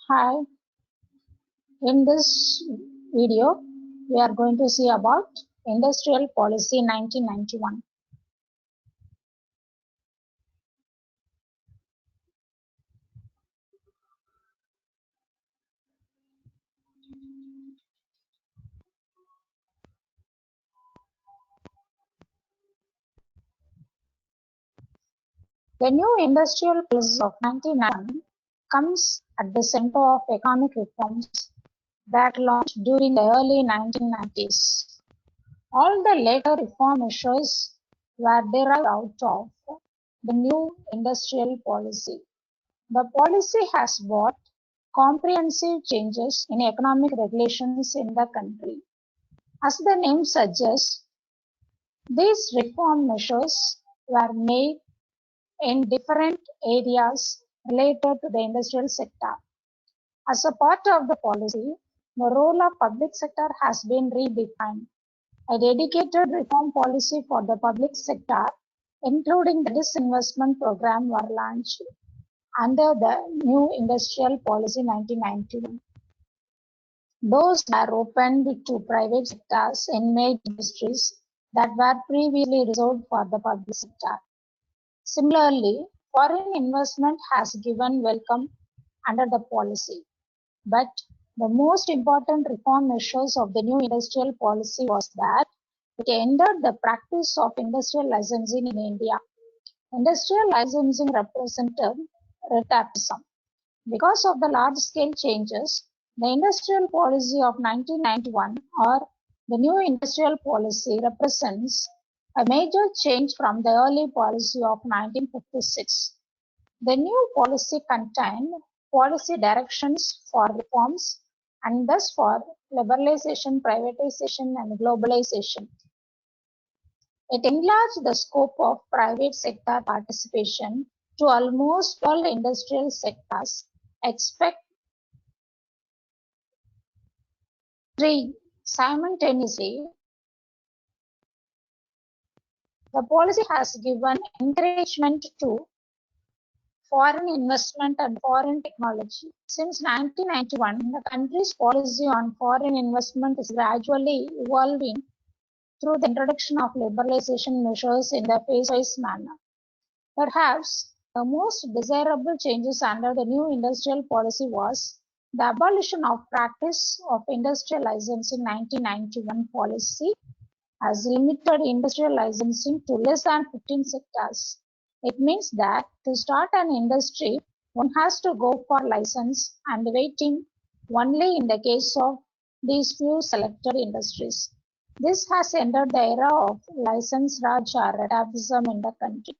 Hi, in this video, we are going to see about Industrial Policy 1991. The new Industrial Policy of 1991 comes at the center of economic reforms that launched during the early 1990s. All the later reform measures were derived out of the new industrial policy. The policy has brought comprehensive changes in economic regulations in the country. As the name suggests, these reform measures were made in different areas related to the industrial sector. As a part of the policy, the role of public sector has been redefined. A dedicated reform policy for the public sector, including the disinvestment program, were launched under the new Industrial Policy 1991. Doors were opened to private sectors in major industries that were previously reserved for the public sector. Similarly, foreign investment has given welcome under the policy. But the most important reform measures of the new industrial policy was that it ended the practice of industrial licensing in India. Industrial licensing represented retapism. Because of the large-scale changes, the Industrial Policy of 1991 or the new industrial policy represents a major change from the early policy of 1956. The new policy contained policy directions for reforms and thus for liberalization, privatization, and globalization. It enlarged the scope of private sector participation to almost all industrial sectors, except three. Simultaneously, the policy has given encouragement to foreign investment and foreign technology. Since 1991, the country's policy on foreign investment is gradually evolving through the introduction of liberalization measures in the phase-wise manner. Perhaps the most desirable changes under the new industrial policy was the abolition of practice of industrial licensing 1991 policy has limited industrial licensing to less than 15 sectors. It means that to start an industry, one has to go for license and waiting only in the case of these few selected industries. This has ended the era of license raj or retapism in the country.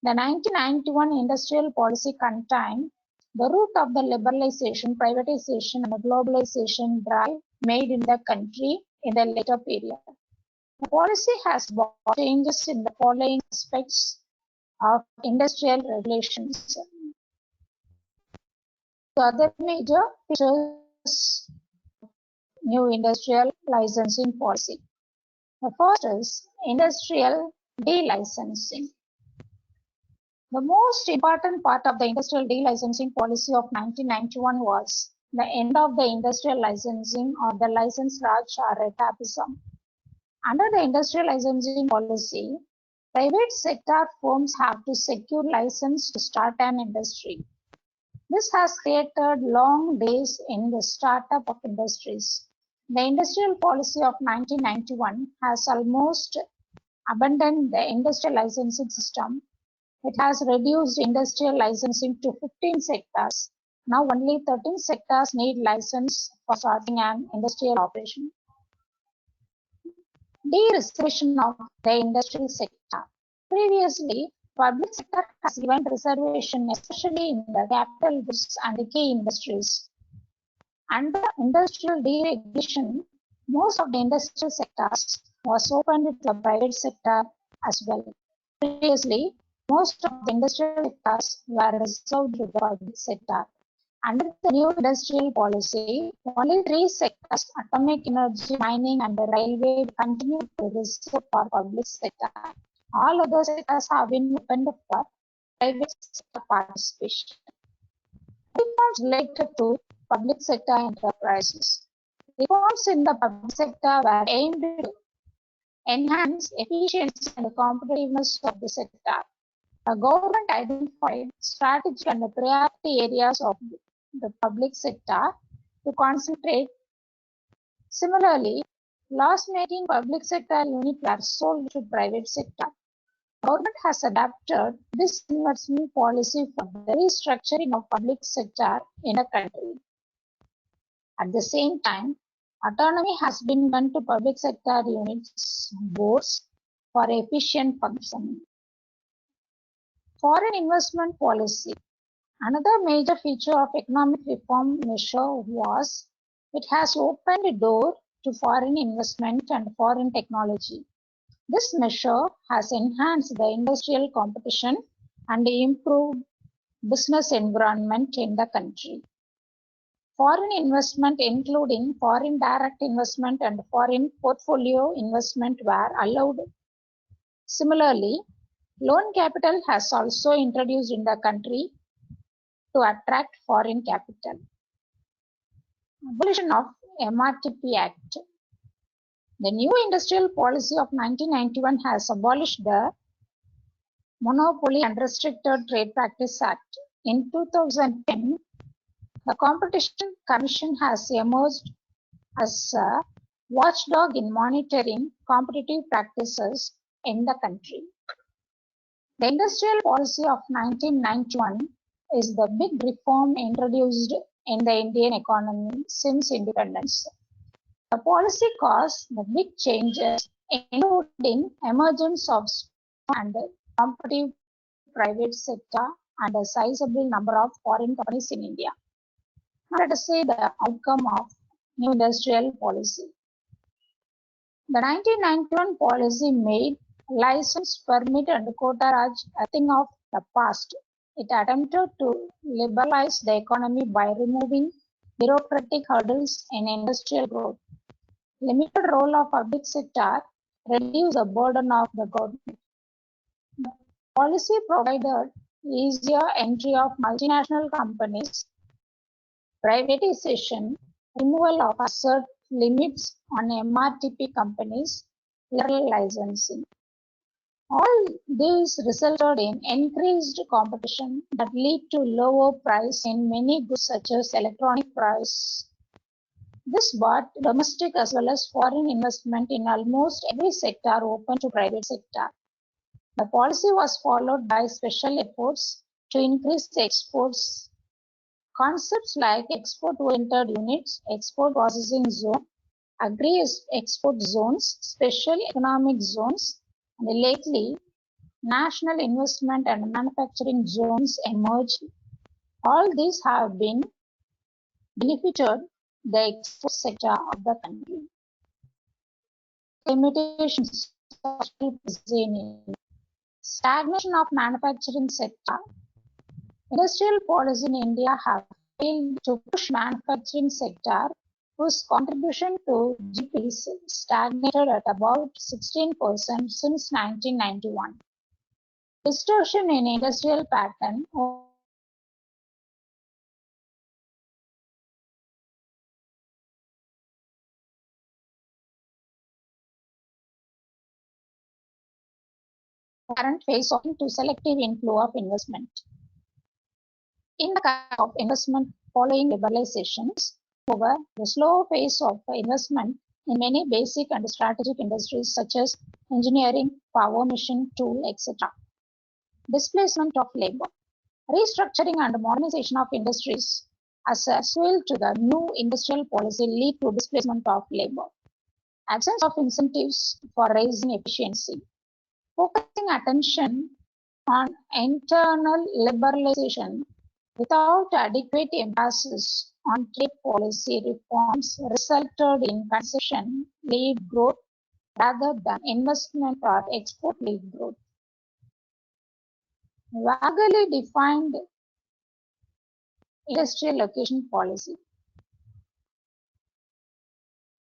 The 1991 industrial policy contained the root of the liberalization, privatization, and globalization drive made in the country in the later period. The policy has brought changes in the following aspects of industrial regulations. The other major features new industrial licensing policy. The first is industrial delicensing. The most important part of the industrial delicensing policy of 1991 was the end of the industrial licensing or the license raj or retapism. Under the industrial licensing policy, private sector firms have to secure license to start an industry. This has created long days in the startup of industries. The industrial policy of 1991 has almost abandoned the industrial licensing system. It has reduced industrial licensing to 15 sectors. Now only 13 sectors need license for starting an industrial operation. De-reservation of the industrial sector. Previously, public sector has given reservation, especially in the capital goods and the key industries. Under industrial deregulation, most of the industrial sectors was opened to the private sector as well. Previously, most of the industrial sectors were reserved to the public sector. Under the new industrial policy, only three sectors, atomic energy, mining, and the railway, continue to reserve for public sector. All other sectors have been opened for private sector participation. Reforms related to public sector enterprises. Reforms in the public sector were aimed to enhance efficiency and competitiveness of the sector. The government identified strategic and priority areas of the public sector to concentrate. Similarly, loss-making public sector units were sold to private sector. Government has adapted this disinvestment policy for the restructuring of public sector in the country. At the same time, autonomy has been given to public sector units boards for efficient functioning. Foreign investment policy. Another major feature of economic reform measure was it has opened the door to foreign investment and foreign technology. This measure has enhanced the industrial competition and improved business environment in the country. Foreign investment, including foreign direct investment and foreign portfolio investment, were allowed. Similarly, loan capital has also introduced in the country to attract foreign capital. Abolition of MRTP Act. The new industrial policy of 1991 has abolished the Monopoly and Restricted Trade Practice Act. In 2010, the Competition Commission has emerged as a watchdog in monitoring competitive practices in the country. The industrial policy of 1991 is the big reform introduced in the Indian economy since independence. The policy caused the big changes, including emergence of and competitive private sector and a sizable number of foreign companies in India. Now let us see the outcome of new industrial policy. The 1991 policy made license, permit and quota raj a thing of the past. It attempted to liberalize the economy by removing bureaucratic hurdles in industrial growth. Limited role of public sector reduced the burden of the government. The policy provided easier entry of multinational companies, privatization, removal of asset limits on MRTP companies, liberal licensing. All these resulted in increased competition that lead to lower price in many goods such as electronic price. This brought domestic as well as foreign investment in almost every sector open to private sector. The policy was followed by special efforts to increase the exports. Concepts like export-oriented units, export processing zone, agri-export zones, special economic zones, and lately national investment and manufacturing zones emerged. All these have been benefited the export sector of the country. Limitations of stagnation of manufacturing sector. Industrial policy in India have failed to push manufacturing sector, whose contribution to GDP stagnated at about 16% since 1991. Distortion in industrial pattern current phase of to selective inflow of investment. In the case of investment following liberalizations, however, the slow pace of investment in many basic and strategic industries such as engineering, power, machine, tool, etc. Displacement of labor. Restructuring and modernization of industries as a fuel to the new industrial policy lead to displacement of labor. Absence of incentives for raising efficiency. Focusing attention on internal liberalization without adequate emphasis on trade policy reforms resulted in consumption-led growth rather than investment or export-led growth. Vaguely defined industrial location policy.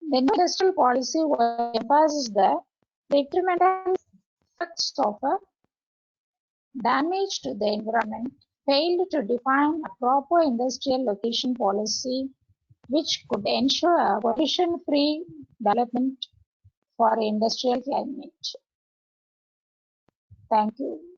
The new industrial policy will emphasize the detrimental effects of damage to the environment, failed to define a proper industrial location policy which could ensure a pollution-free development for industrial climate. Thank you.